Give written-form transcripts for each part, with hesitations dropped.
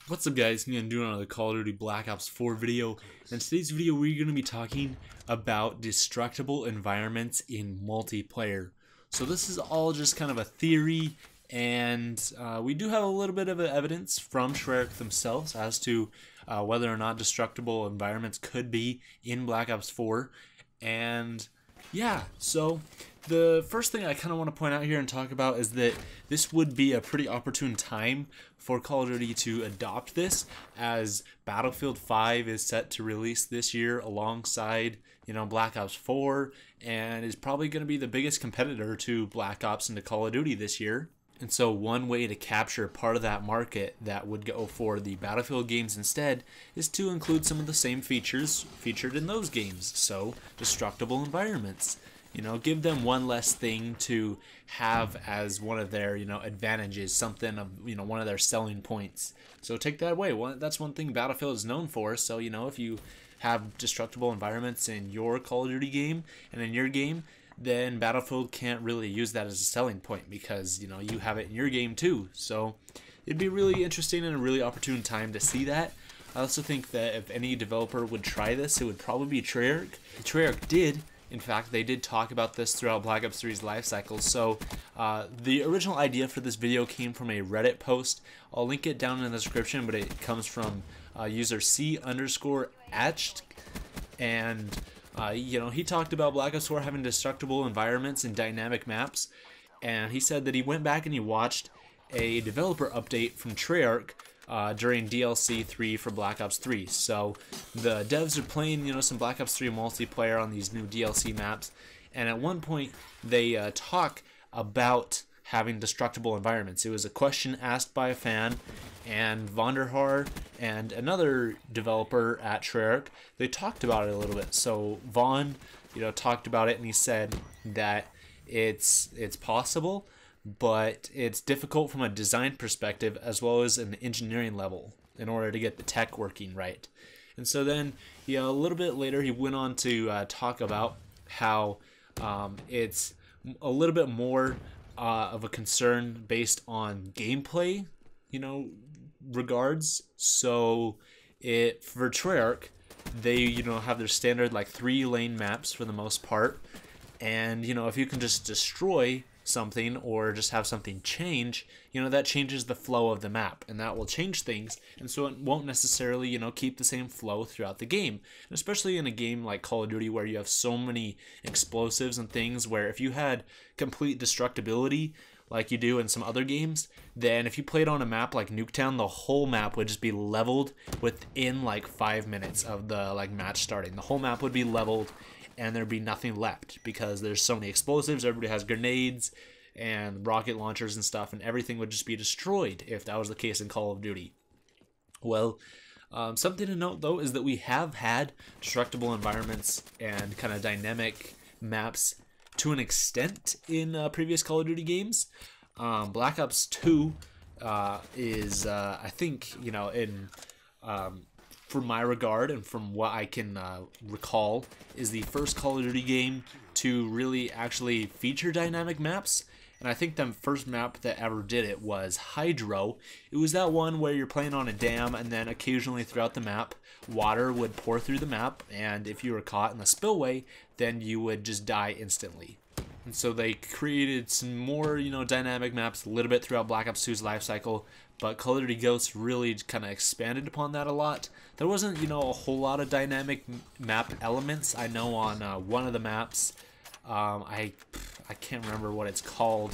What's up guys, I'm doing another Call of Duty Black Ops 4 video. In today's video we're going to be talking about destructible environments in multiplayer. So this is all just kind of a theory, and we do have a little bit of evidence from Treyarch themselves as to whether or not destructible environments could be in Black Ops 4. And yeah, so the first thing I kind of want to point out here and talk about is that this would be a pretty opportune time for Call of Duty to adopt this, as Battlefield 5 is set to release this year alongside, Black Ops 4, and is probably going to be the biggest competitor to Black Ops and to Call of Duty this year. And so one way to capture part of that market that would go for the Battlefield games instead is to include some of the same features featured in those games. So destructible environments. Give them one less thing to have as one of their, advantages, something of, one of their selling points. So take that away. That's one thing Battlefield is known for. So, if you have destructible environments in your Call of Duty game and in your game, then Battlefield can't really use that as a selling point because, you have it in your game too. So it'd be really interesting and a really opportune time to see that. I also think that if any developer would try this, it would probably be Treyarch. Treyarch did. In fact, they did talk about this throughout Black Ops 3's life cycle. So the original idea for this video came from a Reddit post. I'll link it down in the description, but it comes from user C_etched. And, he talked about Black Ops 4 having destructible environments and dynamic maps. And he said that he went back and he watched a developer update from Treyarch during DLC 3 for Black Ops 3. So the devs are playing, some Black Ops 3 multiplayer on these new DLC maps, and at one point they talk about having destructible environments. It was a question asked by a fan, and Vonderhaar and another developer at Treyarch, they talked about it a little bit. So Vaughn, talked about it, and he said that it's possible, but it's difficult from a design perspective as well as an engineering level in order to get the tech working right. And so then, a little bit later, he went on to talk about how it's a little bit more of a concern based on gameplay, regards. So for Treyarch, they have their standard like 3-lane maps for the most part, and if you can just destroy something or just have something change, that changes the flow of the map, and that will change things, and so it won't necessarily keep the same flow throughout the game. And especially in a game like Call of Duty where you have so many explosives and things, where if you had complete destructibility like you do in some other games, then if you played on a map like Nuketown, the whole map would just be leveled within like 5 minutes of the match starting. The whole map would be leveled and there'd be nothing left because there's so many explosives, everybody has grenades and rocket launchers and stuff, and everything would just be destroyed if that was the case in Call of Duty. Well, something to note though is that we have had destructible environments and kind of dynamic maps to an extent in previous Call of Duty games. Black Ops 2 is, I think, in from my regard and from what I can recall, is the first Call of Duty game to really actually feature dynamic maps. And I think the first map that ever did it was Hydro. It was that one where you're playing on a dam, and then occasionally throughout the map, water would pour through the map, and if you were caught in the spillway, then you would just die instantly. And so they created some more, dynamic maps a little bit throughout Black Ops 2's life cycle, but Call of Duty Ghosts really kind of expanded upon that a lot. There wasn't, a whole lot of dynamic map elements. I know on one of the maps, I can't remember what it's called,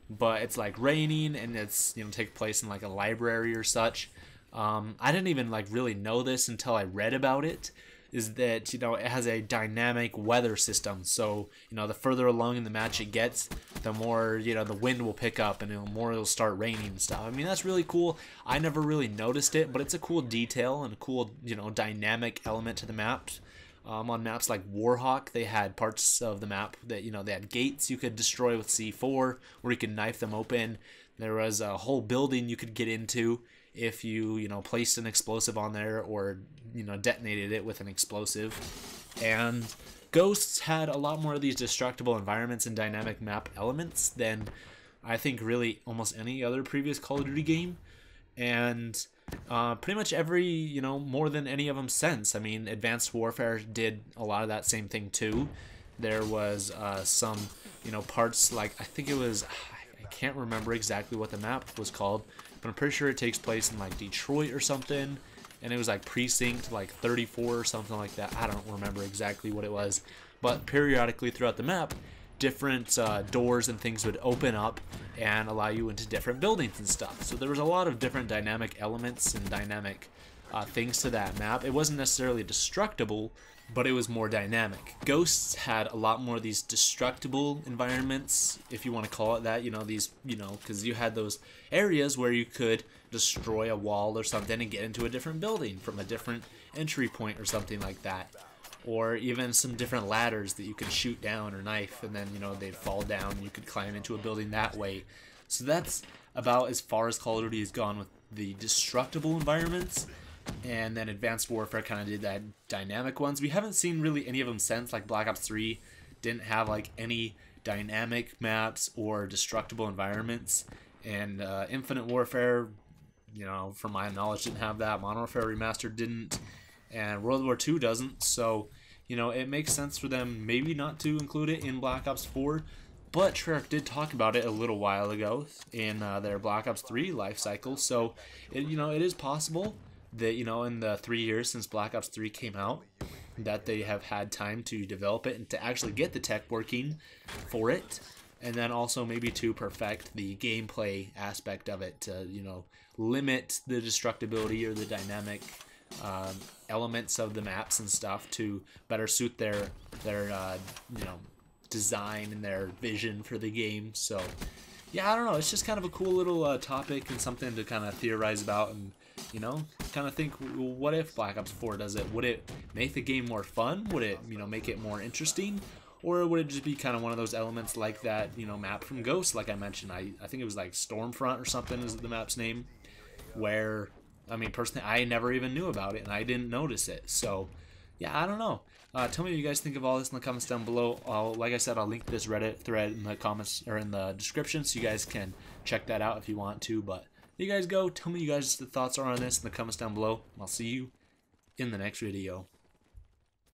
but it's like raining, and it's, take place in like a library or such. I didn't even really know this until I read about it, is that, it has a dynamic weather system. So, the further along in the match it gets, the more, the wind will pick up, and the more it'll start raining and stuff. I mean, that's really cool. I never really noticed it, but it's a cool detail and a cool, dynamic element to the maps. On maps like Warhawk, they had parts of the map that, they had gates you could destroy with C4, where you could knife them open. There was a whole building you could get into if you, placed an explosive on there or, detonated it with an explosive. And Ghosts had a lot more of these destructible environments and dynamic map elements than I think really almost any other previous Call of Duty game. And Pretty much every, more than any of them since. I mean, Advanced Warfare did a lot of that same thing too. There was some, parts like, I think it was, I can't remember exactly what the map was called, but I'm pretty sure it takes place in like Detroit or something, and it was like precinct like 34 or something like that. I don't remember exactly what it was, but periodically throughout the map, different doors and things would open up and allow you into different buildings and stuff. So there was a lot of different dynamic elements and dynamic things to that map. It wasn't necessarily destructible, but it was more dynamic. Ghosts had a lot more of these destructible environments, if you want to call it that, because you had those areas where you could destroy a wall or something and get into a different building from a different entry point or something like that. Or even some different ladders that you could shoot down or knife, and then, they'd fall down and you could climb into a building that way. So that's about as far as Call of Duty has gone with the destructible environments. And then Advanced Warfare kind of did that dynamic ones. We haven't seen really any of them since, like Black Ops 3 didn't have like any dynamic maps or destructible environments. And Infinite Warfare, from my knowledge, didn't have that. Modern Warfare Remastered didn't. And World War II doesn't, so, it makes sense for them maybe not to include it in Black Ops 4, but Treyarch did talk about it a little while ago in their Black Ops 3 life cycle, so, it is possible that, in the 3 years since Black Ops 3 came out, that they have had time to develop it and to actually get the tech working for it, and then also maybe to perfect the gameplay aspect of it to, limit the destructibility or the dynamic elements of the maps and stuff to better suit their design and their vision for the game. So yeah, I don't know, it's just kind of a cool little topic and something to kind of theorize about and kind of think, well, what if Black Ops 4 does it? Would it make the game more fun? Would it make it more interesting? Or would it just be kind of one of those elements like that map from Ghost, like I mentioned? I think it was like Stormfront or something is the map's name, where I mean, personally, I never even knew about it, and I didn't notice it. So, yeah, I don't know. Tell me what you guys think of all this in the comments down below. Like I said, I'll link this Reddit thread in the comments or in the description, so you guys can check that out if you want to. But there you guys go. Tell me you guys the thoughts are on this in the comments down below. I'll see you in the next video.